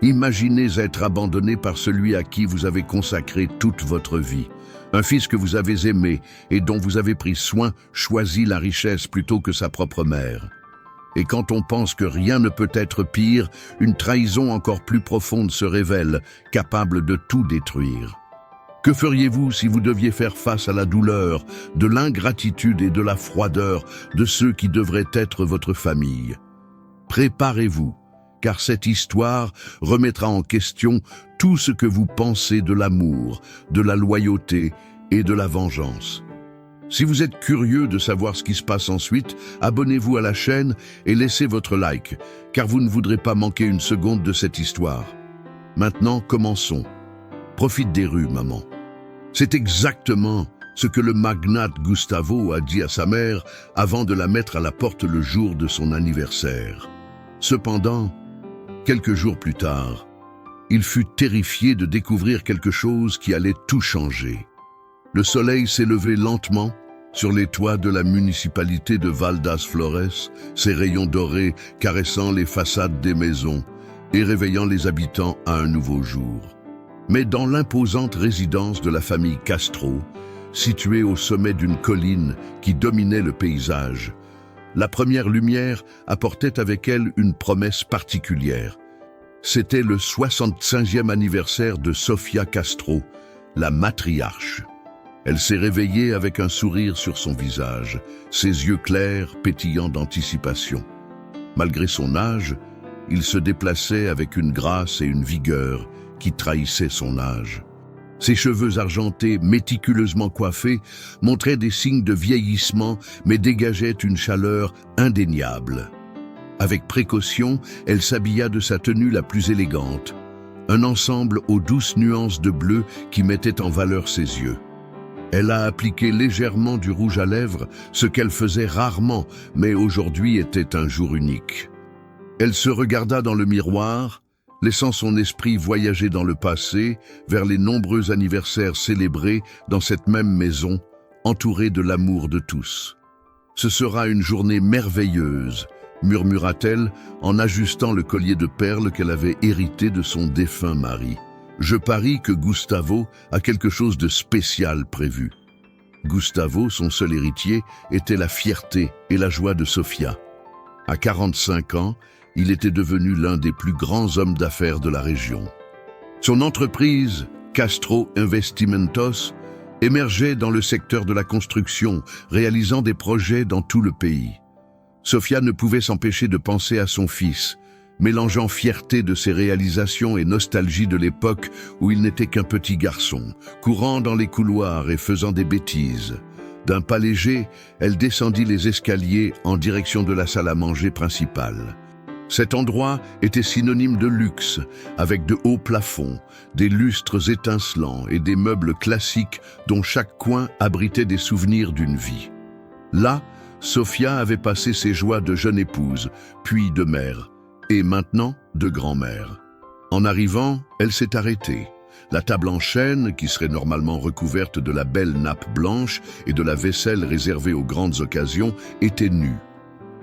Imaginez être abandonné par celui à qui vous avez consacré toute votre vie. Un fils que vous avez aimé et dont vous avez pris soin choisit la richesse plutôt que sa propre mère. Et quand on pense que rien ne peut être pire, une trahison encore plus profonde se révèle, capable de tout détruire. Que feriez-vous si vous deviez faire face à la douleur, de l'ingratitude et de la froideur de ceux qui devraient être votre famille? Préparez-vous, car cette histoire remettra en question tout ce que vous pensez de l'amour, de la loyauté et de la vengeance. Si vous êtes curieux de savoir ce qui se passe ensuite, abonnez-vous à la chaîne et laissez votre like, car vous ne voudrez pas manquer une seconde de cette histoire. Maintenant, commençons. Profite des rues, maman. C'est exactement ce que le magnate Gustavo a dit à sa mère avant de la mettre à la porte le jour de son anniversaire. Cependant, quelques jours plus tard, il fut terrifié de découvrir quelque chose qui allait tout changer. Le soleil s'est levé lentement sur les toits de la municipalité de Val das Flores, ses rayons dorés caressant les façades des maisons et réveillant les habitants à un nouveau jour. Mais dans l'imposante résidence de la famille Castro, située au sommet d'une colline qui dominait le paysage, la première lumière apportait avec elle une promesse particulière. C'était le 65e anniversaire de Sofia Castro, la matriarche. Elle s'est réveillée avec un sourire sur son visage, ses yeux clairs pétillant d'anticipation. Malgré son âge, il se déplaçait avec une grâce et une vigueur qui trahissaient son âge. Ses cheveux argentés, méticuleusement coiffés, montraient des signes de vieillissement, mais dégageaient une chaleur indéniable. Avec précaution, elle s'habilla de sa tenue la plus élégante, un ensemble aux douces nuances de bleu qui mettaient en valeur ses yeux. Elle a appliqué légèrement du rouge à lèvres, ce qu'elle faisait rarement, mais aujourd'hui était un jour unique. Elle se regarda dans le miroir, laissant son esprit voyager dans le passé, vers les nombreux anniversaires célébrés dans cette même maison, entourée de l'amour de tous. « Ce sera une journée merveilleuse », murmura-t-elle en ajustant le collier de perles qu'elle avait hérité de son défunt mari. Je parie que Gustavo a quelque chose de spécial prévu. Gustavo, son seul héritier, était la fierté et la joie de Sofia. À 45 ans, il était devenu l'un des plus grands hommes d'affaires de la région. Son entreprise, Castro Investimentos, émergeait dans le secteur de la construction, réalisant des projets dans tout le pays. Sofia ne pouvait s'empêcher de penser à son fils, mélangeant fierté de ses réalisations et nostalgie de l'époque où il n'était qu'un petit garçon, courant dans les couloirs et faisant des bêtises. D'un pas léger, elle descendit les escaliers en direction de la salle à manger principale. Cet endroit était synonyme de luxe, avec de hauts plafonds, des lustres étincelants et des meubles classiques dont chaque coin abritait des souvenirs d'une vie. Là, Sofia avait passé ses joies de jeune épouse, puis de mère, et maintenant de grand-mère. En arrivant, elle s'est arrêtée. La table en chêne, qui serait normalement recouverte de la belle nappe blanche et de la vaisselle réservée aux grandes occasions, était nue.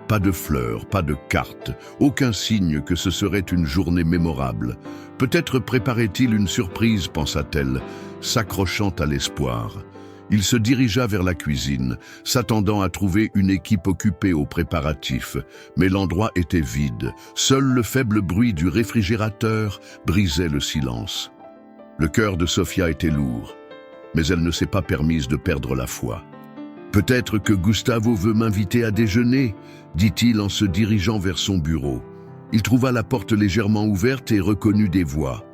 Pas de fleurs, pas de cartes, aucun signe que ce serait une journée mémorable. Peut-être préparait-il une surprise, pensa-t-elle, s'accrochant à l'espoir. Il se dirigea vers la cuisine, s'attendant à trouver une équipe occupée aux préparatifs, mais l'endroit était vide. Seul le faible bruit du réfrigérateur brisait le silence. Le cœur de Sofia était lourd, mais elle ne s'est pas permise de perdre la foi. « Peut-être que Gustavo veut m'inviter à déjeuner », dit-il en se dirigeant vers son bureau. Il trouva la porte légèrement ouverte et reconnut des voix.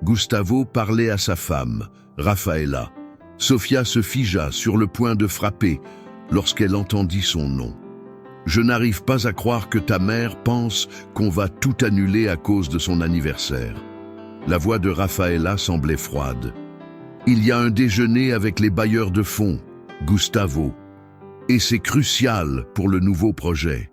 Gustavo parlait à sa femme, Rafaela. Sofia se figea sur le point de frapper lorsqu'elle entendit son nom. « Je n'arrive pas à croire que ta mère pense qu'on va tout annuler à cause de son anniversaire. » La voix de Rafaela semblait froide. « Il y a un déjeuner avec les bailleurs de fonds, Gustavo, et c'est crucial pour le nouveau projet. »«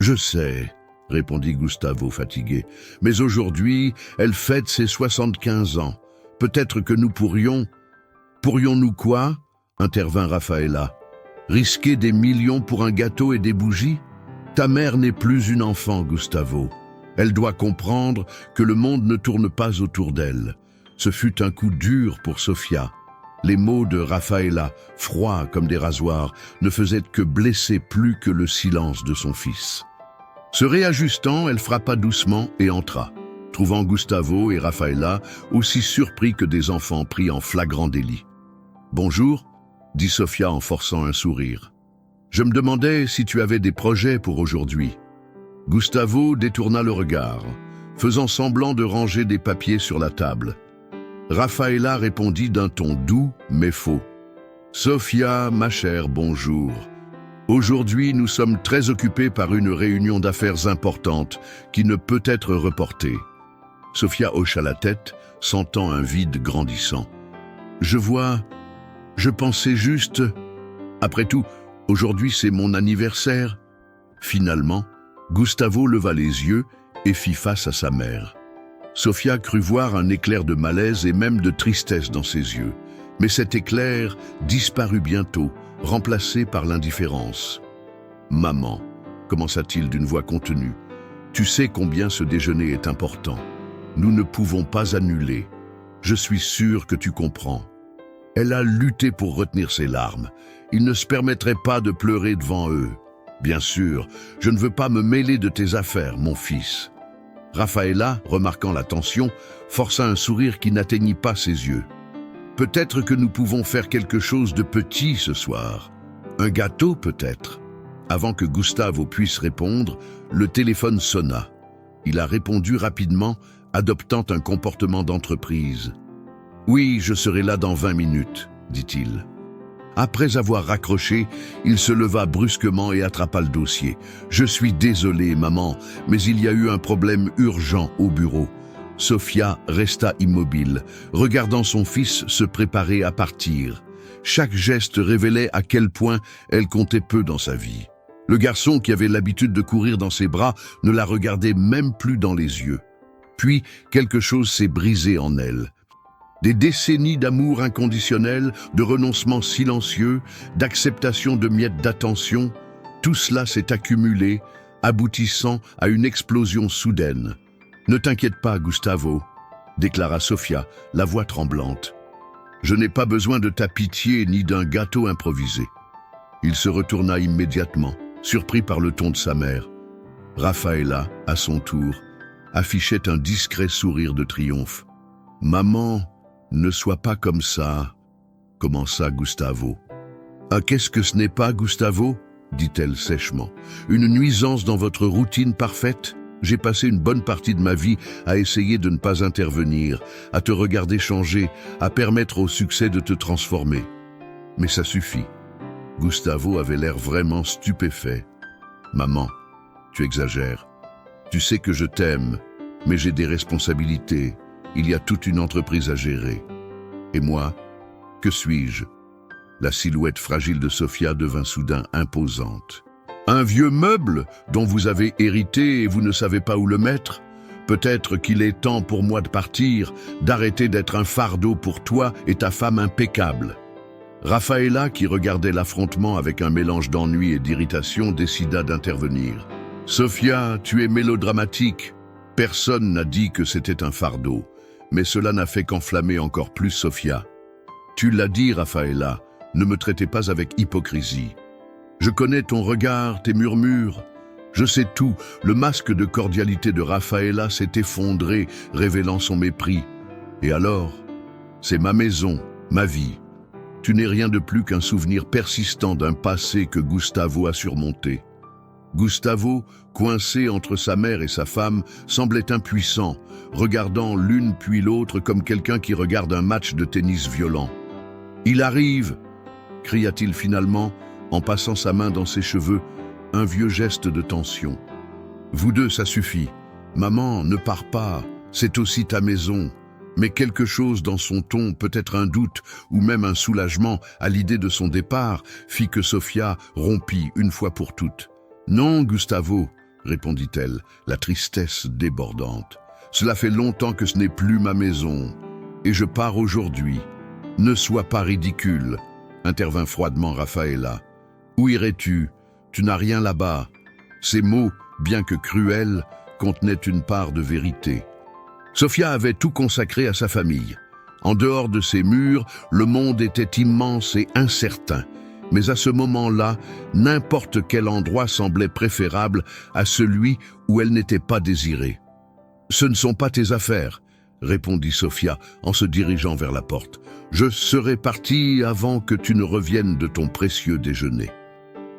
Je sais, » répondit Gustavo fatigué, « mais aujourd'hui, elle fête ses 75 ans. Peut-être que nous pourrions... » « Pourrions-nous quoi ?» intervint Rafaela. « Risquer des millions pour un gâteau et des bougies ? Ta mère n'est plus une enfant, Gustavo. Elle doit comprendre que le monde ne tourne pas autour d'elle. Ce fut un coup dur pour Sofia. Les mots de Rafaela, froids comme des rasoirs, ne faisaient que blesser plus que le silence de son fils. Se réajustant, elle frappa doucement et entra, trouvant Gustavo et Rafaela aussi surpris que des enfants pris en flagrant délit. « Bonjour », dit Sofia en forçant un sourire. « Je me demandais si tu avais des projets pour aujourd'hui. » Gustavo détourna le regard, faisant semblant de ranger des papiers sur la table. Rafaela répondit d'un ton doux mais faux. « Sofia, ma chère, bonjour. Aujourd'hui, nous sommes très occupés par une réunion d'affaires importante qui ne peut être reportée. » Sofia hocha la tête, sentant un vide grandissant. « Je pensais juste... Après tout, aujourd'hui c'est mon anniversaire. » Finalement, Gustavo leva les yeux et fit face à sa mère. Sofia crut voir un éclair de malaise et même de tristesse dans ses yeux. Mais cet éclair disparut bientôt, remplacé par l'indifférence. « Maman, » commença-t-il d'une voix contenue, « tu sais combien ce déjeuner est important. Nous ne pouvons pas annuler. Je suis sûr que tu comprends. » Elle a lutté pour retenir ses larmes. Il ne se permettrait pas de pleurer devant eux. Bien sûr, je ne veux pas me mêler de tes affaires, mon fils. Rafaela, remarquant la tension, força un sourire qui n'atteignit pas ses yeux. Peut-être que nous pouvons faire quelque chose de petit ce soir. Un gâteau peut-être. Avant que Gustavo puisse répondre, le téléphone sonna. Il a répondu rapidement, adoptant un comportement d'entreprise. « Oui, je serai là dans 20 minutes, dit-il. Après avoir raccroché, il se leva brusquement et attrapa le dossier. « Je suis désolé, maman, mais il y a eu un problème urgent au bureau. » Sofia resta immobile, regardant son fils se préparer à partir. Chaque geste révélait à quel point elle comptait peu dans sa vie. Le garçon qui avait l'habitude de courir dans ses bras ne la regardait même plus dans les yeux. Puis, quelque chose s'est brisé en elle. Des décennies d'amour inconditionnel, de renoncement silencieux, d'acceptation de miettes d'attention, tout cela s'est accumulé, aboutissant à une explosion soudaine. « Ne t'inquiète pas, Gustavo, » déclara Sofia, la voix tremblante. « Je n'ai pas besoin de ta pitié ni d'un gâteau improvisé. » Il se retourna immédiatement, surpris par le ton de sa mère. Rafaela, à son tour, affichait un discret sourire de triomphe. « Maman, ne sois pas comme ça, » commença Gustavo. « Ah, qu'est-ce que ce n'est pas, Gustavo ?» dit-elle sèchement. « Une nuisance dans votre routine parfaite ? J'ai passé une bonne partie de ma vie à essayer de ne pas intervenir, à te regarder changer, à permettre au succès de te transformer. Mais ça suffit. » Gustavo avait l'air vraiment stupéfait. « Maman, tu exagères. Tu sais que je t'aime, mais j'ai des responsabilités. Il y a toute une entreprise à gérer. Et moi, que suis-je ?» La silhouette fragile de Sofia devint soudain imposante. « Un vieux meuble dont vous avez hérité et vous ne savez pas où le mettre ? Peut-être qu'il est temps pour moi de partir, d'arrêter d'être un fardeau pour toi et ta femme impeccable. » Rafaela, qui regardait l'affrontement avec un mélange d'ennui et d'irritation, décida d'intervenir. « Sofia, tu es mélodramatique. Personne n'a dit que c'était un fardeau. Mais cela n'a fait qu'enflammer encore plus Sofia. Tu l'as dit, Rafaela, ne me traitez pas avec hypocrisie. Je connais ton regard, tes murmures. Je sais tout, le masque de cordialité de Rafaela s'est effondré, révélant son mépris. Et alors, c'est ma maison, ma vie. Tu n'es rien de plus qu'un souvenir persistant d'un passé que Gustavo a surmonté. » Gustavo, coincé entre sa mère et sa femme, semblait impuissant, regardant l'une puis l'autre comme quelqu'un qui regarde un match de tennis violent. « Il arrive !» cria-t-il finalement, en passant sa main dans ses cheveux, un vieux geste de tension. « Vous deux, ça suffit. Maman, ne pars pas, c'est aussi ta maison. » Mais quelque chose dans son ton, peut-être un doute ou même un soulagement à l'idée de son départ, fit que Sofia rompit une fois pour toutes. « Non, Gustavo, » répondit-elle, la tristesse débordante. « Cela fait longtemps que ce n'est plus ma maison, et je pars aujourd'hui. Ne sois pas ridicule, » intervint froidement Rafaela. « Où irais-tu? Tu n'as rien là-bas. » Ces mots, bien que cruels, contenait une part de vérité. Sofia avait tout consacré à sa famille. En dehors de ses murs, le monde était immense et incertain. Mais à ce moment-là, n'importe quel endroit semblait préférable à celui où elle n'était pas désirée. « Ce ne sont pas tes affaires », répondit Sofia en se dirigeant vers la porte. « Je serai partie avant que tu ne reviennes de ton précieux déjeuner. »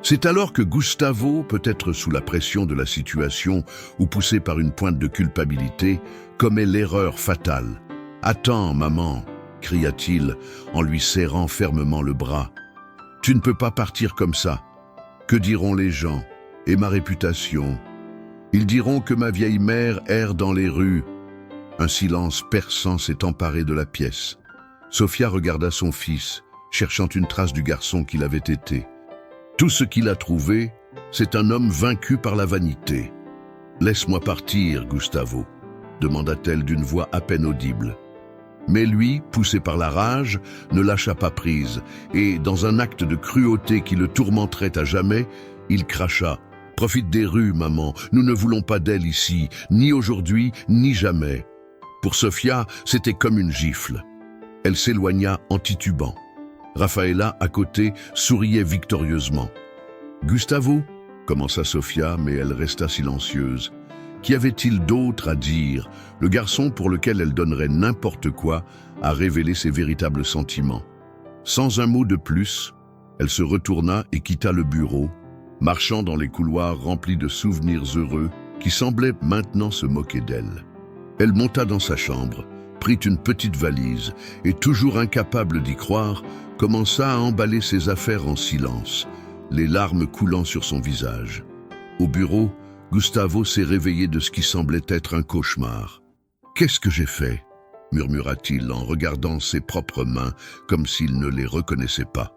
C'est alors que Gustavo, peut-être sous la pression de la situation ou poussé par une pointe de culpabilité, commet l'erreur fatale. « Attends, maman !» cria-t-il en lui serrant fermement le bras. « Tu ne peux pas partir comme ça. Que diront les gens? Et ma réputation? Ils diront que ma vieille mère erre dans les rues. » Un silence perçant s'est emparé de la pièce. Sofia regarda son fils, cherchant une trace du garçon qu'il avait été. Tout ce qu'il a trouvé, c'est un homme vaincu par la vanité. « Laisse-moi partir, Gustavo », demanda-t-elle d'une voix à peine audible. Mais lui, poussé par la rage, ne lâcha pas prise, et, dans un acte de cruauté qui le tourmenterait à jamais, il cracha « Profite des rues, maman, nous ne voulons pas d'elle ici, ni aujourd'hui, ni jamais. » Pour Sofia, c'était comme une gifle. Elle s'éloigna en titubant. Rafaela, à côté, souriait victorieusement. « Gustavo » commença Sofia, mais elle resta silencieuse. Qu'y avait-il d'autre à dire? Le garçon pour lequel elle donnerait n'importe quoi a révélé ses véritables sentiments. Sans un mot de plus, elle se retourna et quitta le bureau, marchant dans les couloirs remplis de souvenirs heureux qui semblaient maintenant se moquer d'elle. Elle monta dans sa chambre, prit une petite valise et, toujours incapable d'y croire, commença à emballer ses affaires en silence, les larmes coulant sur son visage. Au bureau, Gustavo s'est réveillé de ce qui semblait être un cauchemar. « Qu'est-ce que j'ai fait ?» murmura-t-il en regardant ses propres mains comme s'il ne les reconnaissait pas.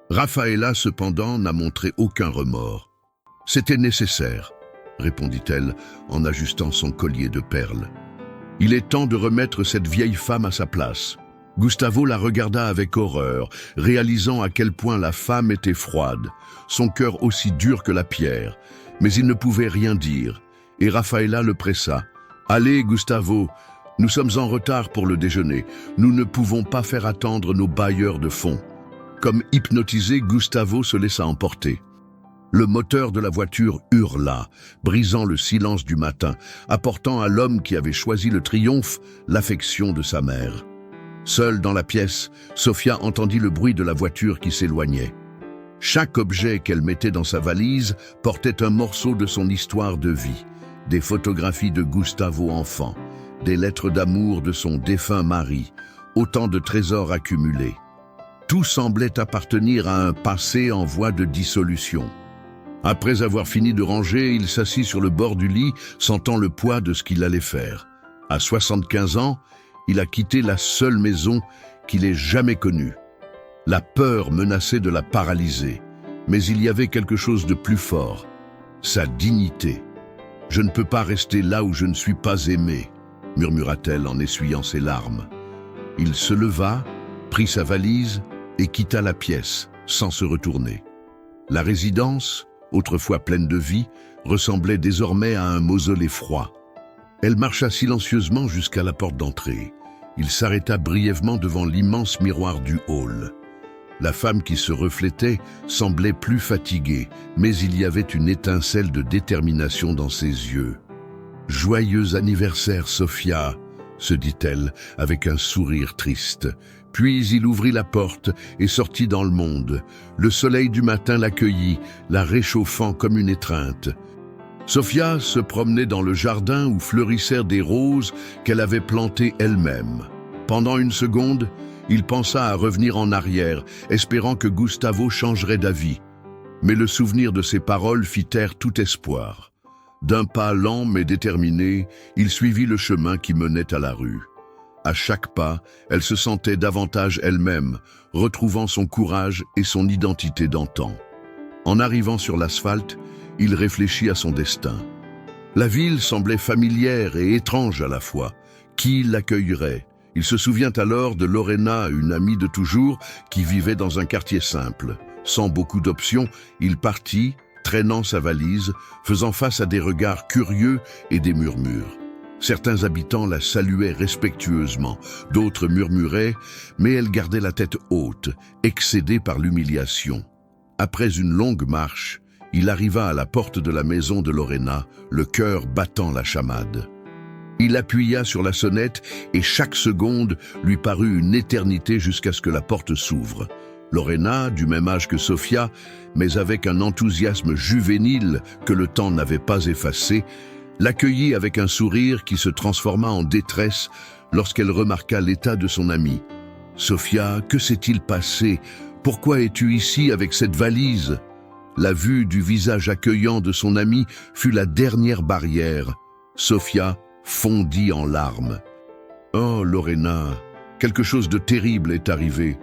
Rafaela, cependant, n'a montré aucun remords. « C'était nécessaire », répondit-elle en ajustant son collier de perles. « Il est temps de remettre cette vieille femme à sa place. » Gustavo la regarda avec horreur, réalisant à quel point la femme était froide, son cœur aussi dur que la pierre. Mais il ne pouvait rien dire, et Rafaela le pressa. « Allez, Gustavo, nous sommes en retard pour le déjeuner. Nous ne pouvons pas faire attendre nos bailleurs de fonds. » Comme hypnotisé, Gustavo se laissa emporter. Le moteur de la voiture hurla, brisant le silence du matin, apportant à l'homme qui avait choisi le triomphe l'affection de sa mère. Seule dans la pièce, Sofia entendit le bruit de la voiture qui s'éloignait. Chaque objet qu'elle mettait dans sa valise portait un morceau de son histoire de vie. Des photographies de Gustavo enfant, des lettres d'amour de son défunt mari, autant de trésors accumulés. Tout semblait appartenir à un passé en voie de dissolution. Après avoir fini de ranger, il s'assit sur le bord du lit, sentant le poids de ce qu'il allait faire. À 75 ans, il a quitté la seule maison qu'il ait jamais connue. La peur menaçait de la paralyser, mais il y avait quelque chose de plus fort, sa dignité. « Je ne peux pas rester là où je ne suis pas aimée », murmura-t-elle en essuyant ses larmes. Il se leva, prit sa valise et quitta la pièce, sans se retourner. La résidence, autrefois pleine de vie, ressemblait désormais à un mausolée froid. Elle marcha silencieusement jusqu'à la porte d'entrée. Il s'arrêta brièvement devant l'immense miroir du hall. La femme qui se reflétait semblait plus fatiguée, mais il y avait une étincelle de détermination dans ses yeux. « Joyeux anniversaire, Sofia !» se dit-elle avec un sourire triste. Puis il ouvrit la porte et sortit dans le monde. Le soleil du matin l'accueillit, la réchauffant comme une étreinte. Sofia se promenait dans le jardin où fleurissèrent des roses qu'elle avait plantées elle-même. Pendant une seconde, il pensa à revenir en arrière, espérant que Gustavo changerait d'avis. Mais le souvenir de ses paroles fit taire tout espoir. D'un pas lent mais déterminé, il suivit le chemin qui menait à la rue. À chaque pas, elle se sentait davantage elle-même, retrouvant son courage et son identité d'antan. En arrivant sur l'asphalte, il réfléchit à son destin. La ville semblait familière et étrange à la fois. Qui l'accueillerait? Il se souvient alors de Lorena, une amie de toujours, qui vivait dans un quartier simple. Sans beaucoup d'options, il partit, traînant sa valise, faisant face à des regards curieux et des murmures. Certains habitants la saluaient respectueusement, d'autres murmuraient, mais elle gardait la tête haute, excédée par l'humiliation. Après une longue marche, il arriva à la porte de la maison de Lorena, le cœur battant la chamade. Il appuya sur la sonnette et chaque seconde lui parut une éternité jusqu'à ce que la porte s'ouvre. Lorena, du même âge que Sofia, mais avec un enthousiasme juvénile que le temps n'avait pas effacé, l'accueillit avec un sourire qui se transforma en détresse lorsqu'elle remarqua l'état de son amie. « Sofia, que s'est-il passé? Pourquoi es-tu ici avec cette valise ?» La vue du visage accueillant de son amie fut la dernière barrière. Sofia fondit en larmes. « Oh, Lorena, quelque chose de terrible est arrivé. »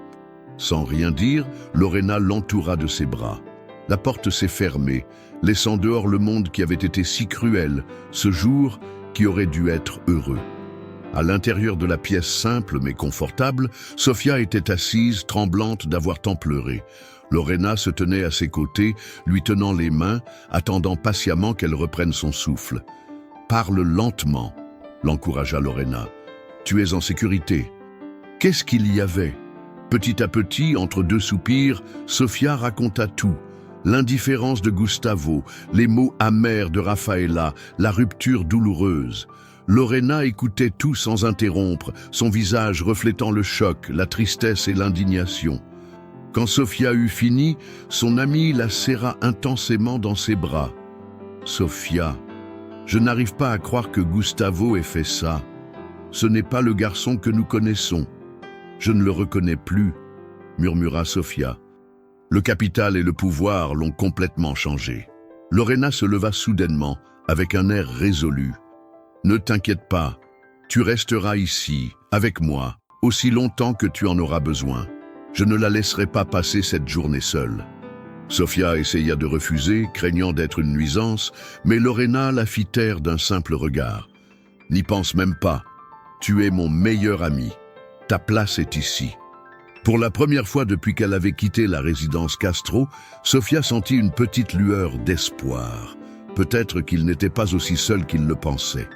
Sans rien dire, Lorena l'entoura de ses bras. La porte s'est fermée, laissant dehors le monde qui avait été si cruel, ce jour qui aurait dû être heureux. À l'intérieur de la pièce simple mais confortable, Sofia était assise, tremblante d'avoir tant pleuré. Lorena se tenait à ses côtés, lui tenant les mains, attendant patiemment qu'elle reprenne son souffle. « Parle lentement », l'encouragea Lorena. « Tu es en sécurité. » Qu'est-ce qu'il y avait ? Petit à petit, entre deux soupirs, Sofia raconta tout. L'indifférence de Gustavo, les mots amers de Rafaela, la rupture douloureuse. Lorena écoutait tout sans interrompre, son visage reflétant le choc, la tristesse et l'indignation. Quand Sofia eut fini, son amie la serra intensément dans ses bras. « Sofia, je n'arrive pas à croire que Gustavo ait fait ça. Ce n'est pas le garçon que nous connaissons. Je ne le reconnais plus, » murmura Sofia. Le capital et le pouvoir l'ont complètement changé. Lorena se leva soudainement, avec un air résolu. « Ne t'inquiète pas, tu resteras ici, avec moi, aussi longtemps que tu en auras besoin. Je ne la laisserai pas passer cette journée seule. » Sofia essaya de refuser, craignant d'être une nuisance, mais Lorena la fit taire d'un simple regard. « N'y pense même pas, tu es mon meilleur ami. Ta place est ici. » Pour la première fois depuis qu'elle avait quitté la résidence Castro, Sofia sentit une petite lueur d'espoir. Peut-être qu'il n'était pas aussi seul qu'il le pensait.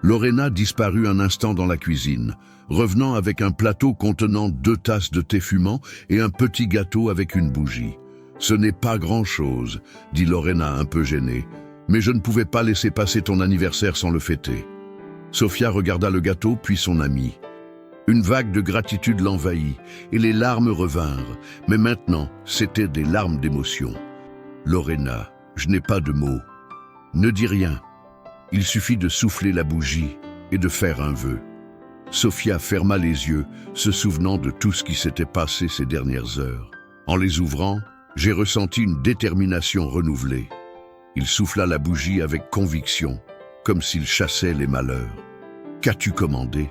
Lorena disparut un instant dans la cuisine, revenant avec un plateau contenant 2 tasses de thé fumant et un petit gâteau avec une bougie. « Ce n'est pas grand-chose, » dit Lorena un peu gênée, « mais je ne pouvais pas laisser passer ton anniversaire sans le fêter. » Sofia regarda le gâteau puis son ami. Une vague de gratitude l'envahit, et les larmes revinrent, mais maintenant, c'étaient des larmes d'émotion. « Lorena, je n'ai pas de mots. Ne dis rien. Il suffit de souffler la bougie et de faire un vœu. » Sofia ferma les yeux, se souvenant de tout ce qui s'était passé ces dernières heures. En les ouvrant, j'ai ressenti une détermination renouvelée. Il souffla la bougie avec conviction, comme s'il chassait les malheurs. « Qu'as-tu commandé ?»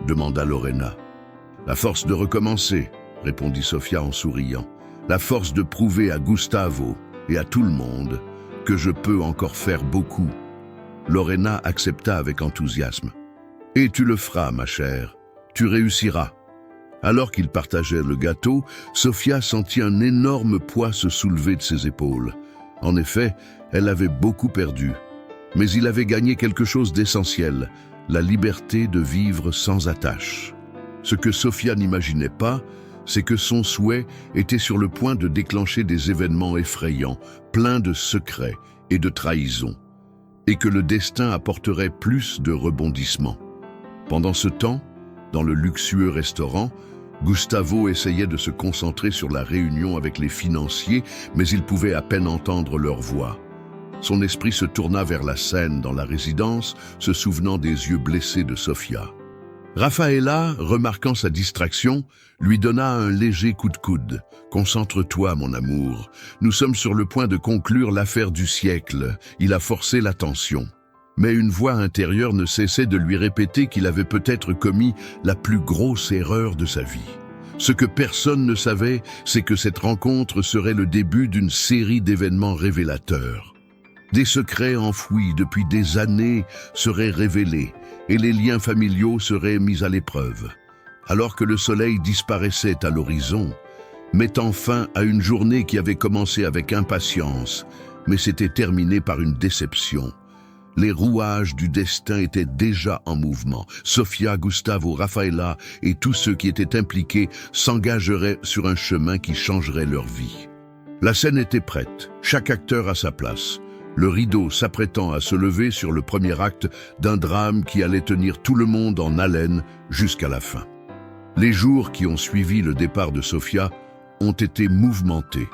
demanda Lorena. « La force de recommencer, » répondit Sofia en souriant. « La force de prouver à Gustavo et à tout le monde que je peux encore faire beaucoup. » Lorena accepta avec enthousiasme. « Et tu le feras, ma chère. Tu réussiras. » Alors qu'ils partageaient le gâteau, Sofia sentit un énorme poids se soulever de ses épaules. En effet, elle avait beaucoup perdu. Mais il avait gagné quelque chose d'essentiel, la liberté de vivre sans attache. Ce que Sofia n'imaginait pas, c'est que son souhait était sur le point de déclencher des événements effrayants, pleins de secrets et de trahisons, et que le destin apporterait plus de rebondissements. Pendant ce temps, dans le luxueux restaurant, Gustavo essayait de se concentrer sur la réunion avec les financiers, mais il pouvait à peine entendre leur voix. Son esprit se tourna vers la scène dans la résidence, se souvenant des yeux blessés de Sofia. Rafaela, remarquant sa distraction, lui donna un léger coup de coude. « Concentre-toi, mon amour. Nous sommes sur le point de conclure l'affaire du siècle. » Il a forcé l'attention. Mais une voix intérieure ne cessait de lui répéter qu'il avait peut-être commis la plus grosse erreur de sa vie. Ce que personne ne savait, c'est que cette rencontre serait le début d'une série d'événements révélateurs. Des secrets enfouis depuis des années seraient révélés et les liens familiaux seraient mis à l'épreuve. Alors que le soleil disparaissait à l'horizon, mettant fin à une journée qui avait commencé avec impatience, mais s'était terminé par une déception. Les rouages du destin étaient déjà en mouvement. Sofia, Gustavo, Rafaela et tous ceux qui étaient impliqués s'engageraient sur un chemin qui changerait leur vie. La scène était prête, chaque acteur à sa place. Le rideau s'apprêtant à se lever sur le premier acte d'un drame qui allait tenir tout le monde en haleine jusqu'à la fin. Les jours qui ont suivi le départ de Sofia ont été mouvementés.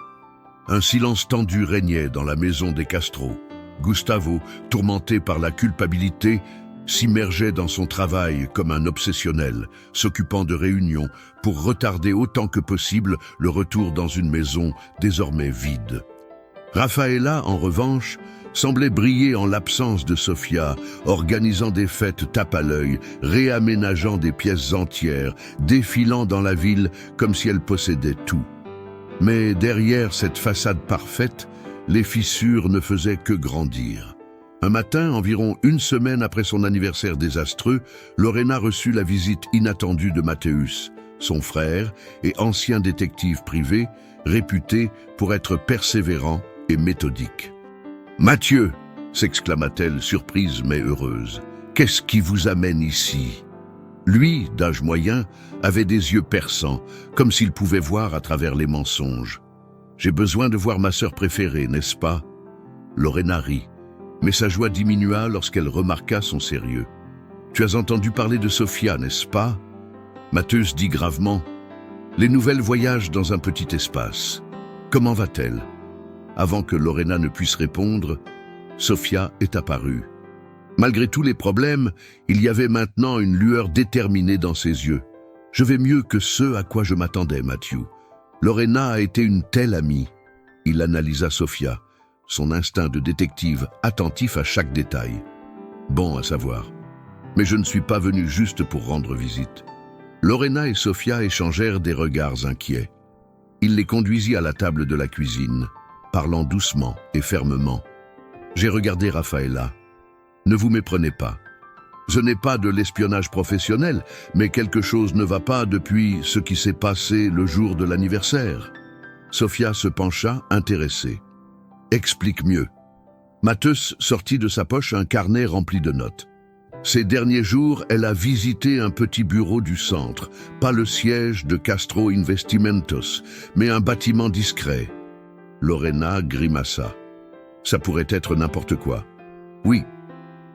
Un silence tendu régnait dans la maison des Castro. Gustavo, tourmenté par la culpabilité, s'immergeait dans son travail comme un obsessionnel, s'occupant de réunions pour retarder autant que possible le retour dans une maison désormais vide. Rafaela, en revanche, semblait briller en l'absence de Sofia, organisant des fêtes tape à l'œil, réaménageant des pièces entières, défilant dans la ville comme si elle possédait tout. Mais derrière cette façade parfaite, les fissures ne faisaient que grandir. Un matin, environ une semaine après son anniversaire désastreux, Lorena reçut la visite inattendue de Mathéus, son frère et ancien détective privé, réputé pour être persévérant et méthodique. « Mathieu !» s'exclama-t-elle, surprise mais heureuse. « Qu'est-ce qui vous amène ici ?» Lui, d'âge moyen, avait des yeux perçants, comme s'il pouvait voir à travers les mensonges. « J'ai besoin de voir ma sœur préférée, n'est-ce pas ?» Lorena rit, mais sa joie diminua lorsqu'elle remarqua son sérieux. « Tu as entendu parler de Sofia, n'est-ce pas ?» Mathéus dit gravement, « Les nouvelles voyagent dans un petit espace. Comment va-t-elle » Avant que Lorena ne puisse répondre, Sofia est apparue. Malgré tous les problèmes, il y avait maintenant une lueur déterminée dans ses yeux. « Je vais mieux que ce à quoi je m'attendais, Mathieu. Lorena a été une telle amie. » Il analysa Sofia, son instinct de détective attentif à chaque détail. « Bon à savoir. Mais je ne suis pas venu juste pour rendre visite. » Lorena et Sofia échangèrent des regards inquiets. Il les conduisit à la table de la cuisine, parlant doucement et fermement. « J'ai regardé Rafaela. Ne vous méprenez pas. Ce n'est pas de l'espionnage professionnel, mais quelque chose ne va pas depuis ce qui s'est passé le jour de l'anniversaire. » Sofia se pencha, intéressée. « Explique mieux. » Mathéus sortit de sa poche un carnet rempli de notes. Ces derniers jours, elle a visité un petit bureau du centre, pas le siège de Castro Investimentos, mais un bâtiment discret. Lorena grimaça. « Ça pourrait être n'importe quoi. » « Oui.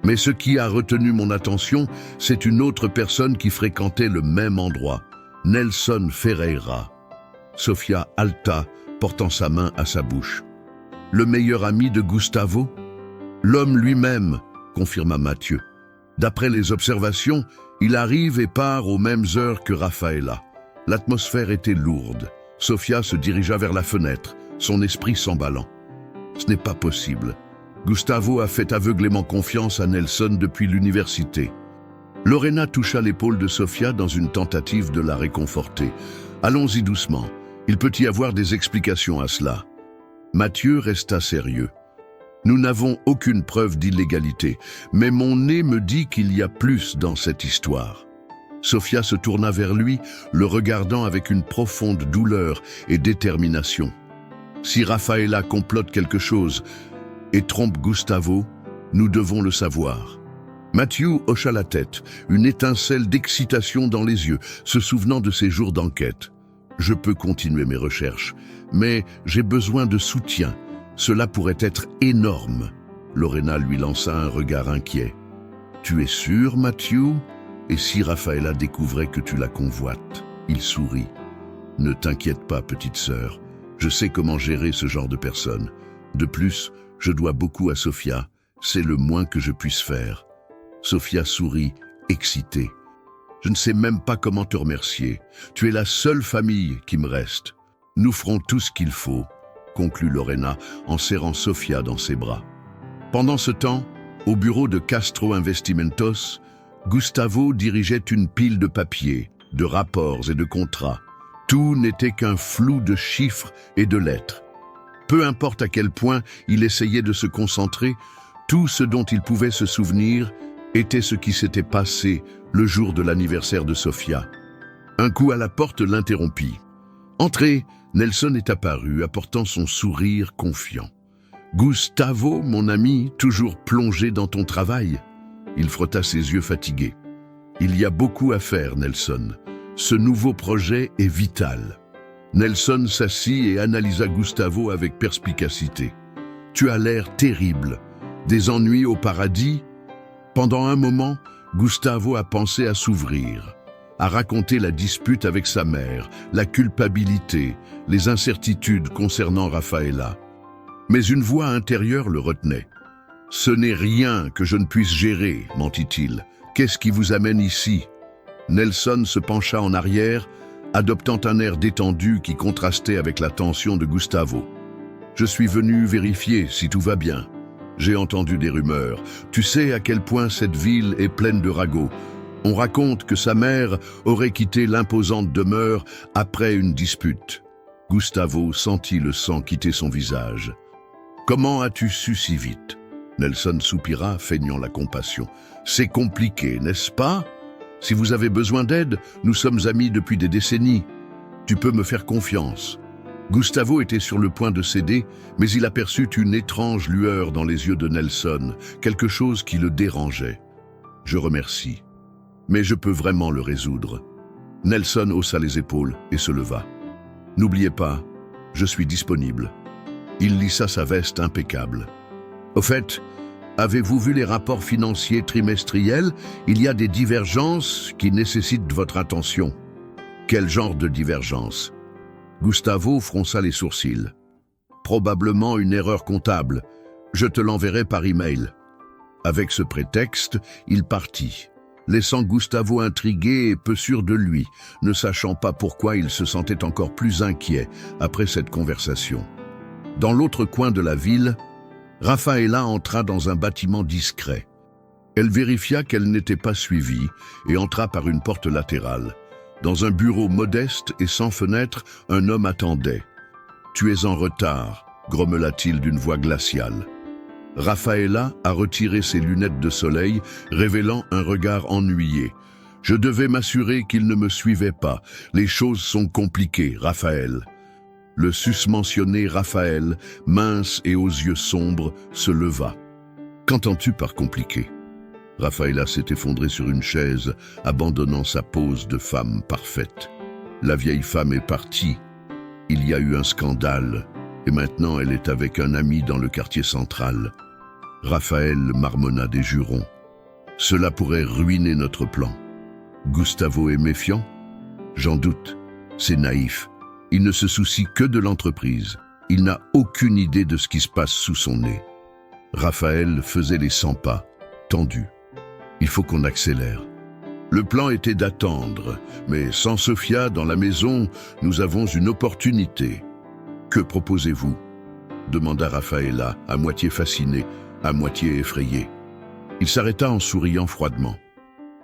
Mais ce qui a retenu mon attention, c'est une autre personne qui fréquentait le même endroit, Nelson Ferreira. » Sofia halta, portant sa main à sa bouche. « Le meilleur ami de Gustavo ?»« L'homme lui-même, » confirma Mathieu. « D'après les observations, il arrive et part aux mêmes heures que Rafaela. » L'atmosphère était lourde. Sofia se dirigea vers la fenêtre, son esprit s'emballant. « Ce n'est pas possible. Gustavo a fait aveuglément confiance à Nelson depuis l'université. » Lorena toucha l'épaule de Sofia dans une tentative de la réconforter. « Allons-y doucement. Il peut y avoir des explications à cela. » Mathieu resta sérieux. « Nous n'avons aucune preuve d'illégalité, mais mon nez me dit qu'il y a plus dans cette histoire. » Sofia se tourna vers lui, le regardant avec une profonde douleur et détermination. « Si Rafaela complote quelque chose et trompe Gustavo, nous devons le savoir. » Mathieu hocha la tête, une étincelle d'excitation dans les yeux, se souvenant de ses jours d'enquête. « Je peux continuer mes recherches, mais j'ai besoin de soutien. Cela pourrait être énorme. » Lorena lui lança un regard inquiet. « Tu es sûr, Mathieu? Et si Rafaela découvrait que tu la convoites ?» Il sourit. « Ne t'inquiète pas, petite sœur. Je sais comment gérer ce genre de personnes. De plus, je dois beaucoup à Sofia. C'est le moins que je puisse faire. » Sofia sourit, excitée. « Je ne sais même pas comment te remercier. Tu es la seule famille qui me reste. Nous ferons tout ce qu'il faut, » conclut Lorena en serrant Sofia dans ses bras. Pendant ce temps, au bureau de Castro Investimentos, Gustavo dirigeait une pile de papiers, de rapports et de contrats. Tout n'était qu'un flou de chiffres et de lettres. Peu importe à quel point il essayait de se concentrer, tout ce dont il pouvait se souvenir était ce qui s'était passé le jour de l'anniversaire de Sofia. Un coup à la porte l'interrompit. « Entrez !» Nelson est apparu, apportant son sourire confiant. Gustavo, mon ami, toujours plongé dans ton travail. Il frotta ses yeux fatigués. Il y a beaucoup à faire, Nelson. Ce nouveau projet est vital. Nelson s'assit et analysa Gustavo avec perspicacité. Tu as l'air terrible. Des ennuis au paradis? Pendant un moment, Gustavo a pensé à s'ouvrir, à raconter la dispute avec sa mère, la culpabilité, les incertitudes concernant Rafaela. Mais une voix intérieure le retenait. « Ce n'est rien que je ne puisse gérer, mentit-il. Qu'est-ce qui vous amène ici ?» Nelson se pencha en arrière, adoptant un air détendu qui contrastait avec la tension de Gustavo. « Je suis venu vérifier si tout va bien. J'ai entendu des rumeurs. Tu sais à quel point cette ville est pleine de ragots. On raconte que sa mère aurait quitté l'imposante demeure après une dispute. » Gustavo sentit le sang quitter son visage. « Comment as-tu su si vite ?» Nelson soupira, feignant la compassion. « C'est compliqué, n'est-ce pas? Si vous avez besoin d'aide, nous sommes amis depuis des décennies. Tu peux me faire confiance. » Gustavo était sur le point de céder, mais il aperçut une étrange lueur dans les yeux de Nelson, quelque chose qui le dérangeait. « Je remercie, mais je peux vraiment le résoudre. » Nelson haussa les épaules et se leva. « N'oubliez pas, je suis disponible. » Il lissa sa veste impeccable. « Au fait, avez-vous vu les rapports financiers trimestriels? Il y a des divergences qui nécessitent votre attention. » « Quel genre de divergence ?» Gustavo fronça les sourcils. « Probablement une erreur comptable. Je te l'enverrai par email. » Avec ce prétexte, il partit, laissant Gustavo intrigué et peu sûr de lui, ne sachant pas pourquoi il se sentait encore plus inquiet après cette conversation. Dans l'autre coin de la ville, Rafaela entra dans un bâtiment discret. Elle vérifia qu'elle n'était pas suivie et entra par une porte latérale. Dans un bureau modeste et sans fenêtre, un homme attendait. « Tu es en retard », grommela-t-il d'une voix glaciale. Rafaela a retiré ses lunettes de soleil, révélant un regard ennuyé. « Je devais m'assurer qu'il ne me suivait pas. Les choses sont compliquées, Raphaël. » Le susmentionné Raphaël, mince et aux yeux sombres, se leva. « Qu'entends-tu par compliqué ?» Rafaela s'est effondrée sur une chaise, abandonnant sa pose de femme parfaite. La vieille femme est partie. Il y a eu un scandale, et maintenant elle est avec un ami dans le quartier central. Raphaël marmonna des jurons. Cela pourrait ruiner notre plan. Gustavo est méfiant? J'en doute. C'est naïf. Il ne se soucie que de l'entreprise. Il n'a aucune idée de ce qui se passe sous son nez. Raphaël faisait les 100 pas, tendu. Il faut qu'on accélère. Le plan était d'attendre, mais sans Sofia dans la maison, nous avons une opportunité. Que proposez-vous? Demanda Rafaela, à moitié fascinée, à moitié effrayée. Il s'arrêta en souriant froidement.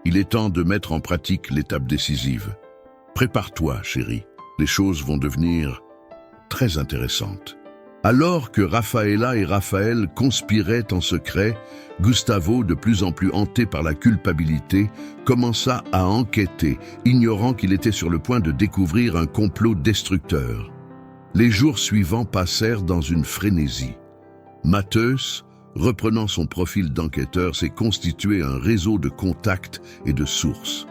Il est temps de mettre en pratique l'étape décisive. Prépare-toi, chérie. Les choses vont devenir très intéressantes. Alors que Rafaela et Raphaël conspiraient en secret, Gustavo, de plus en plus hanté par la culpabilité, commença à enquêter, ignorant qu'il était sur le point de découvrir un complot destructeur. Les jours suivants passèrent dans une frénésie. Mateus, reprenant son profil d'enquêteur, s'est constitué un réseau de contacts et de sources.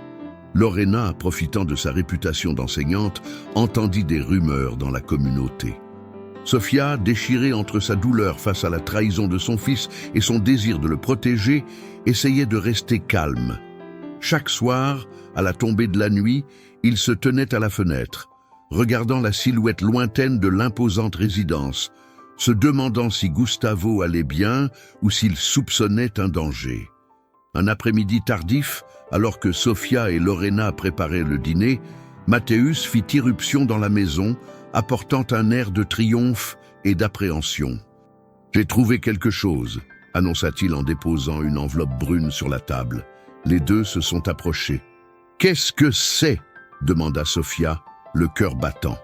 Lorena, profitant de sa réputation d'enseignante, entendit des rumeurs dans la communauté. Sofia, déchirée entre sa douleur face à la trahison de son fils et son désir de le protéger, essayait de rester calme. Chaque soir, à la tombée de la nuit, il se tenait à la fenêtre, regardant la silhouette lointaine de l'imposante résidence, se demandant si Gustavo allait bien ou s'il soupçonnait un danger. Un après-midi tardif, alors que Sofia et Lorena préparaient le dîner, Mathéus fit irruption dans la maison, apportant un air de triomphe et d'appréhension. « J'ai trouvé quelque chose », annonça-t-il en déposant une enveloppe brune sur la table. Les deux se sont approchés. « Qu'est-ce que c'est ?» demanda Sofia, le cœur battant.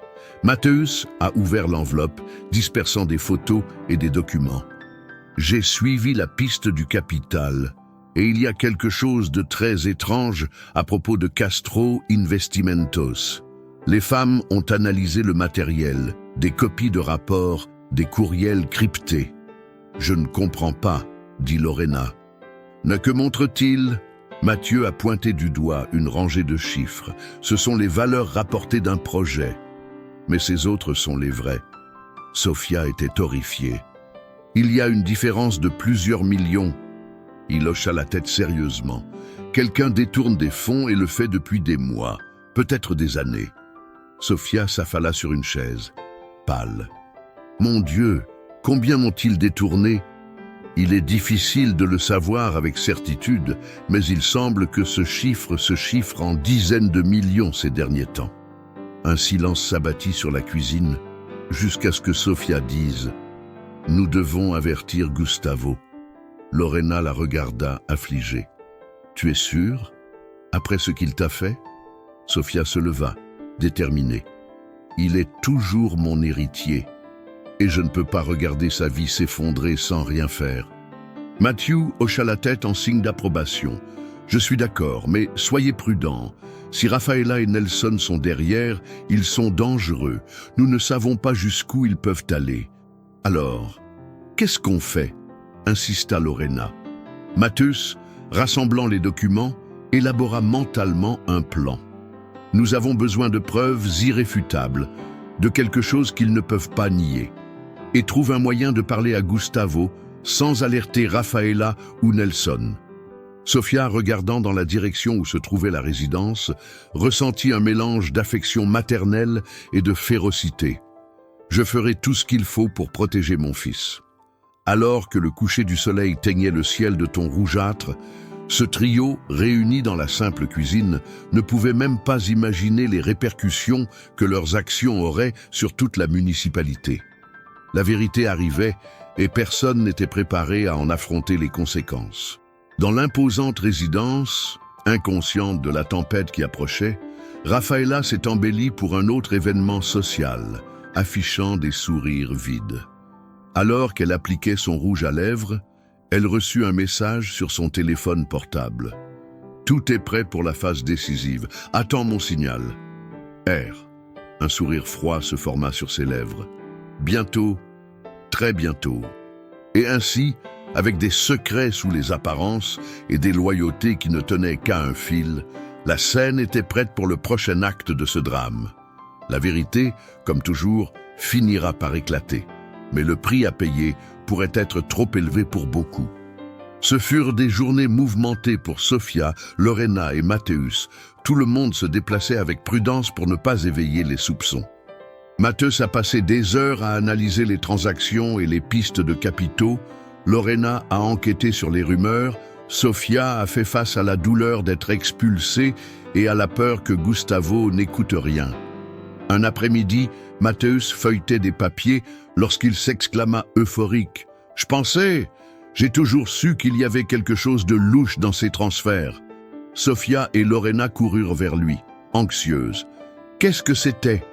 Mathéus a ouvert l'enveloppe, dispersant des photos et des documents. « J'ai suivi la piste du capital, et il y a quelque chose de très étrange à propos de Castro Investimentos. Les femmes ont analysé le matériel, des copies de rapports, des courriels cryptés. Je ne comprends pas, dit Lorena. Que montre-t-il? Mathieu a pointé du doigt une rangée de chiffres. Ce sont les valeurs rapportées d'un projet. Mais ces autres sont les vrais. Sophia était horrifiée. Il y a une différence de plusieurs millions. Il hocha la tête sérieusement. Quelqu'un détourne des fonds et le fait depuis des mois, peut-être des années. Sophia s'affala sur une chaise, pâle. Mon Dieu, combien m'ont-ils détourné? Il est difficile de le savoir avec certitude, mais il semble que ce chiffre se chiffre en dizaines de millions ces derniers temps. Un silence s'abattit sur la cuisine, jusqu'à ce que Sophia dise « Nous devons avertir Gustavo ». Lorena la regarda affligée. « Tu es sûre? Après ce qu'il t'a fait ?» Sophia se leva, déterminée. « Il est toujours mon héritier, et je ne peux pas regarder sa vie s'effondrer sans rien faire. » Mathieu hocha la tête en signe d'approbation. « Je suis d'accord, mais soyez prudents. Si Rafaela et Nelson sont derrière, ils sont dangereux. Nous ne savons pas jusqu'où ils peuvent aller. » « Alors, qu'est-ce qu'on fait ?» insista Lorena. Matheus, rassemblant les documents, élabora mentalement un plan. « Nous avons besoin de preuves irréfutables, de quelque chose qu'ils ne peuvent pas nier. Et trouve un moyen de parler à Gustavo sans alerter Rafaela ou Nelson. » Sophia, regardant dans la direction où se trouvait la résidence, ressentit un mélange d'affection maternelle et de férocité. « Je ferai tout ce qu'il faut pour protéger mon fils. » Alors que le coucher du soleil teignait le ciel de tons rougeâtres, ce trio, réuni dans la simple cuisine, ne pouvait même pas imaginer les répercussions que leurs actions auraient sur toute la municipalité. La vérité arrivait et personne n'était préparé à en affronter les conséquences. Dans l'imposante résidence, inconsciente de la tempête qui approchait, Rafaela s'est embellie pour un autre événement social, affichant des sourires vides. Alors qu'elle appliquait son rouge à lèvres, elle reçut un message sur son téléphone portable. « Tout est prêt pour la phase décisive. Attends mon signal. » R. Un sourire froid se forma sur ses lèvres. Bientôt, très bientôt. Et ainsi, avec des secrets sous les apparences et des loyautés qui ne tenaient qu'à un fil, la scène était prête pour le prochain acte de ce drame. La vérité, comme toujours, finira par éclater. Mais le prix à payer pourrait être trop élevé pour beaucoup. Ce furent des journées mouvementées pour Sophia, Lorena et Matheus. Tout le monde se déplaçait avec prudence pour ne pas éveiller les soupçons. Matheus a passé des heures à analyser les transactions et les pistes de capitaux. Lorena a enquêté sur les rumeurs. Sophia a fait face à la douleur d'être expulsée et à la peur que Gustavo n'écoute rien. Un après-midi, Matheus feuilletait des papiers lorsqu'il s'exclama euphorique. « J'ai toujours su qu'il y avait quelque chose de louche dans ces transferts. » Sophia et Lorena coururent vers lui, anxieuses. « Qu'est-ce que c'était ?»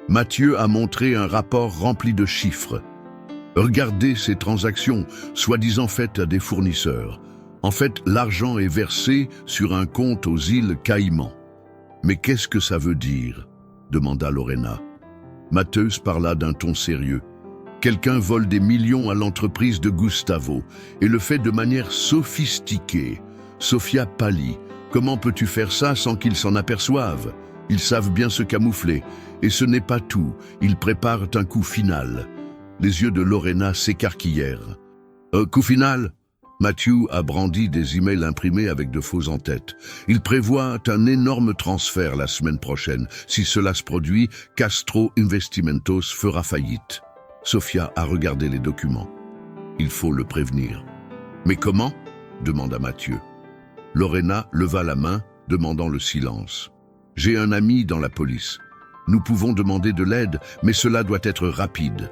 Mathieu a montré un rapport rempli de chiffres. « Regardez ces transactions, soi-disant faites à des fournisseurs. En fait, l'argent est versé sur un compte aux îles Caïmans. » « Mais qu'est-ce que ça veut dire ?» demanda Lorena. Matheus parla d'un ton sérieux. Quelqu'un vole des millions à l'entreprise de Gustavo et le fait de manière sophistiquée. Sophia pâlit. Comment peux-tu faire ça sans qu'ils s'en aperçoivent? Ils savent bien se camoufler. Et ce n'est pas tout. Ils préparent un coup final. Les yeux de Lorena s'écarquillèrent. Coup final? Mathieu a brandi des emails imprimés avec de faux en-têtes. Il prévoit un énorme transfert la semaine prochaine. Si cela se produit, Castro Investimentos fera faillite. Sophia a regardé les documents. Il faut le prévenir. Mais comment? Demanda Mathieu. Lorena leva la main, demandant le silence. J'ai un ami dans la police. Nous pouvons demander de l'aide, mais cela doit être rapide.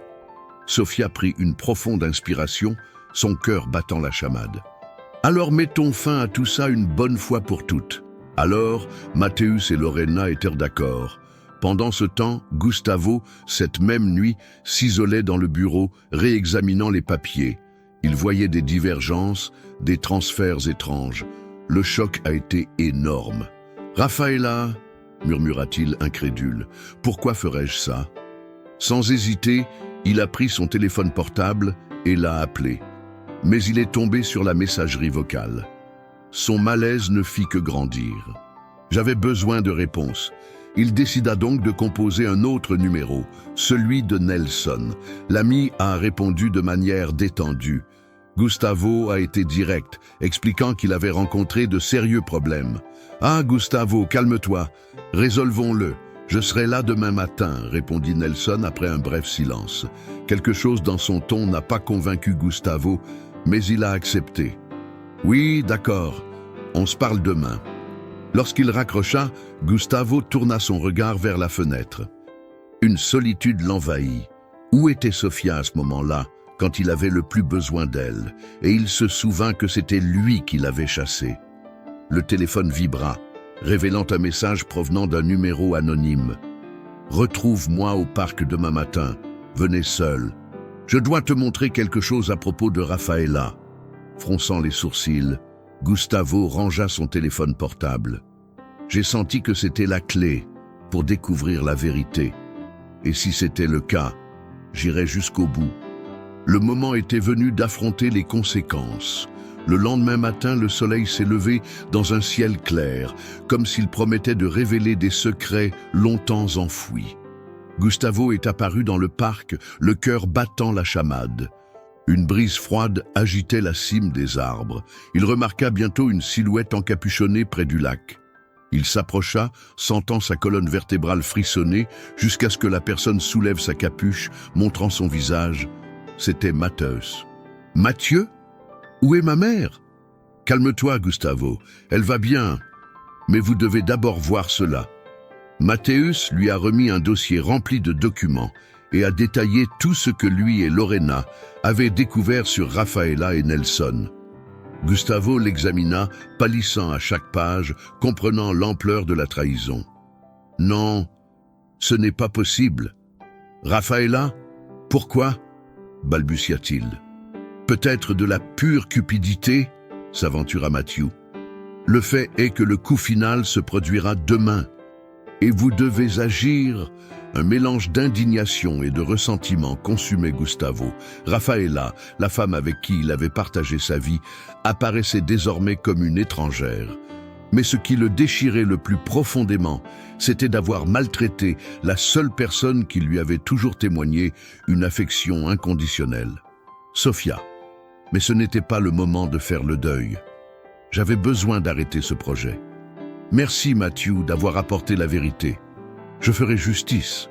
Sophia prit une profonde inspiration, son cœur battant la chamade. Alors mettons fin à tout ça une bonne fois pour toutes. Alors, Matheus et Lorena étaient d'accord. Pendant ce temps, Gustavo, cette même nuit, s'isolait dans le bureau, réexaminant les papiers. Il voyait des divergences, des transferts étranges. Le choc a été énorme. « Rafaela » murmura-t-il incrédule. « Pourquoi ferais-je ça ?» Sans hésiter, il a pris son téléphone portable et l'a appelé. mais il est tombé sur la messagerie vocale. Son malaise ne fit que grandir. J'avais besoin de réponses. Il décida donc de composer un autre numéro, celui de Nelson. L'ami a répondu de manière détendue. Gustavo a été direct, expliquant qu'il avait rencontré de sérieux problèmes. « Ah, Gustavo, calme-toi. Résolvons-le. Je serai là demain matin, » répondit Nelson après un bref silence. Quelque chose dans son ton n'a pas convaincu Gustavo, mais il a accepté. « Oui, d'accord. On se parle demain. » Lorsqu'il raccrocha, Gustavo tourna son regard vers la fenêtre. Une solitude l'envahit. Où était Sofia à ce moment-là, quand il avait le plus besoin d'elle, et il se souvint que c'était lui qui l'avait chassée. Le téléphone vibra, révélant un message provenant d'un numéro anonyme. « Retrouve-moi au parc demain matin. Venez seul. Je dois te montrer quelque chose à propos de Rafaela. » Fronçant les sourcils, Gustavo rangea son téléphone portable. J'ai senti que c'était la clé pour découvrir la vérité. Et si c'était le cas, j'irais jusqu'au bout. Le moment était venu d'affronter les conséquences. Le lendemain matin, le soleil s'est levé dans un ciel clair, comme s'il promettait de révéler des secrets longtemps enfouis. Gustavo est apparu dans le parc, le cœur battant la chamade. Une brise froide agitait la cime des arbres. Il remarqua bientôt une silhouette encapuchonnée près du lac. Il s'approcha, sentant sa colonne vertébrale frissonner, jusqu'à ce que la personne soulève sa capuche, montrant son visage. C'était Mattheus. « Mathieu ? Où est ma mère ? » « Calme-toi, Gustavo, elle va bien. Mais vous devez d'abord voir cela. » Mathéus lui a remis un dossier rempli de documents et a détaillé tout ce que lui et Lorena avaient découvert sur Rafaela et Nelson. Gustavo l'examina, pâlissant à chaque page, comprenant l'ampleur de la trahison. « Non, ce n'est pas possible. Rafaela ? Pourquoi ?» balbutia-t-il. « Peut-être de la pure cupidité ?» s'aventura Mathieu. « Le fait est que le coup final se produira demain. Et vous devez agir. » Un mélange d'indignation et de ressentiment consumait Gustavo. Rafaela, la femme avec qui il avait partagé sa vie, apparaissait désormais comme une étrangère. Mais ce qui le déchirait le plus profondément, c'était d'avoir maltraité la seule personne qui lui avait toujours témoigné une affection inconditionnelle. Sofia. Mais ce n'était pas le moment de faire le deuil. J'avais besoin d'arrêter ce projet. Merci, Mathieu, d'avoir apporté la vérité. Je ferai justice.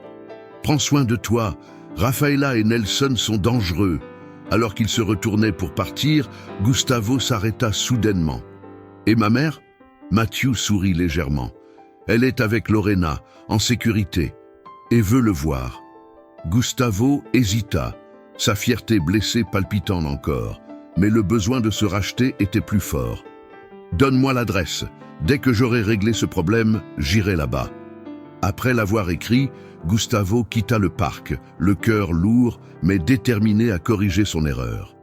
Prends soin de toi. Rafaela et Nelson sont dangereux. Alors qu'il se retournait pour partir, Gustavo s'arrêta soudainement. Et ma mère ? Mathieu sourit légèrement. Elle est avec Lorena, en sécurité, et veut le voir. Gustavo hésita, sa fierté blessée palpitant encore, mais le besoin de se racheter était plus fort. Donne-moi l'adresse. Dès que j'aurai réglé ce problème, j'irai là-bas. Après l'avoir écrit, Gustavo quitta le parc, le cœur lourd, mais déterminé à corriger son erreur.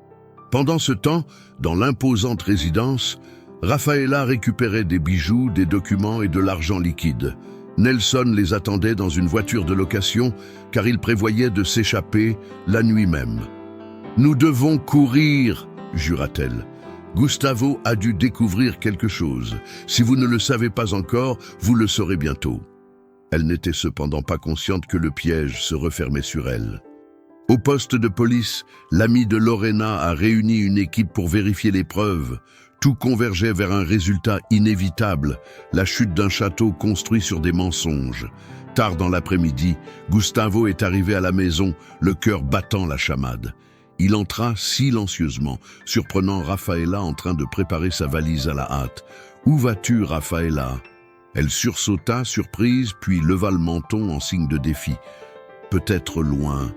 Pendant ce temps, dans l'imposante résidence, Rafaela récupérait des bijoux, des documents et de l'argent liquide. Nelson les attendait dans une voiture de location, car il prévoyait de s'échapper la nuit même. « Nous devons courir !» jura-t-elle. Gustavo a dû découvrir quelque chose. Si vous ne le savez pas encore, vous le saurez bientôt. Elle n'était cependant pas consciente que le piège se refermait sur elle. Au poste de police, l'ami de Lorena a réuni une équipe pour vérifier les preuves. Tout convergeait vers un résultat inévitable, la chute d'un château construit sur des mensonges. Tard dans l'après-midi, Gustavo est arrivé à la maison, le cœur battant la chamade. Il entra silencieusement, surprenant Rafaela en train de préparer sa valise à la hâte. « Où vas-tu, Rafaela ?» Elle sursauta, surprise, puis leva le menton en signe de défi. « Peut-être loin. »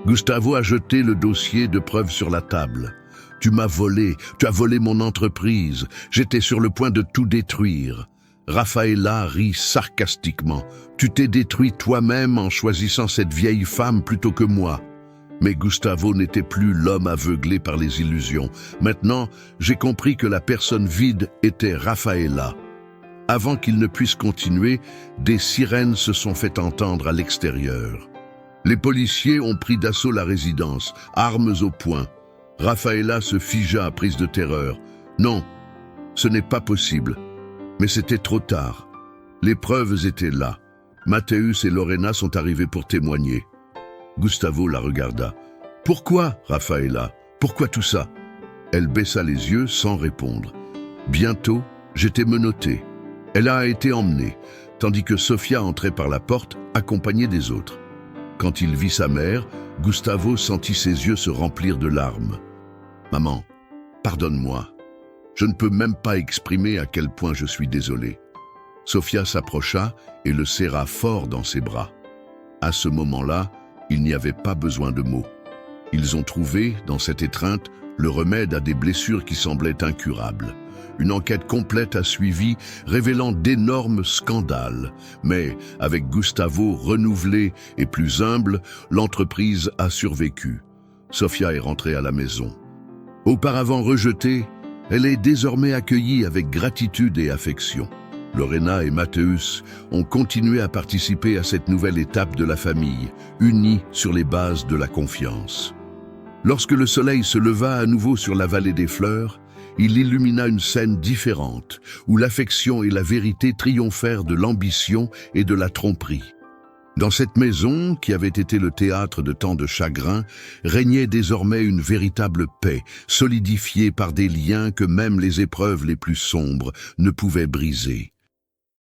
Gustavo a jeté le dossier de preuves sur la table. « Tu m'as volé, tu as volé mon entreprise. J'étais sur le point de tout détruire. » Rafaela rit sarcastiquement. « Tu t'es détruit toi-même en choisissant cette vieille femme plutôt que moi. » Mais Gustavo n'était plus l'homme aveuglé par les illusions. Maintenant, j'ai compris que la personne vide était Rafaela. Avant qu'il ne puisse continuer, des sirènes se sont fait entendre à l'extérieur. Les policiers ont pris d'assaut la résidence, armes au poing. Raffaella se figea prise de terreur. Non, ce n'est pas possible. Mais c'était trop tard. Les preuves étaient là. Matthäus et Lorena sont arrivés pour témoigner. Gustavo la regarda. « Pourquoi, Raffaella? Pourquoi tout ça ?» Elle baissa les yeux sans répondre. Bientôt, j'étais menotté. Elle a été emmenée, tandis que Sofia entrait par la porte, accompagnée des autres. Quand il vit sa mère, Gustavo sentit ses yeux se remplir de larmes. « Maman, pardonne-moi. Je ne peux même pas exprimer à quel point je suis désolé. » Sofia s'approcha et le serra fort dans ses bras. À ce moment-là, il n'y avait pas besoin de mots. Ils ont trouvé, dans cette étreinte, le remède à des blessures qui semblaient incurables. Une enquête complète a suivi, révélant d'énormes scandales. Mais, avec Gustavo renouvelé et plus humble, l'entreprise a survécu. Sofia est rentrée à la maison. Auparavant rejetée, elle est désormais accueillie avec gratitude et affection. Lorena et Matthäus ont continué à participer à cette nouvelle étape de la famille, unie sur les bases de la confiance. Lorsque le soleil se leva à nouveau sur la vallée des fleurs, il illumina une scène différente, où l'affection et la vérité triomphèrent de l'ambition et de la tromperie. Dans cette maison, qui avait été le théâtre de tant de chagrins, régnait désormais une véritable paix, solidifiée par des liens que même les épreuves les plus sombres ne pouvaient briser.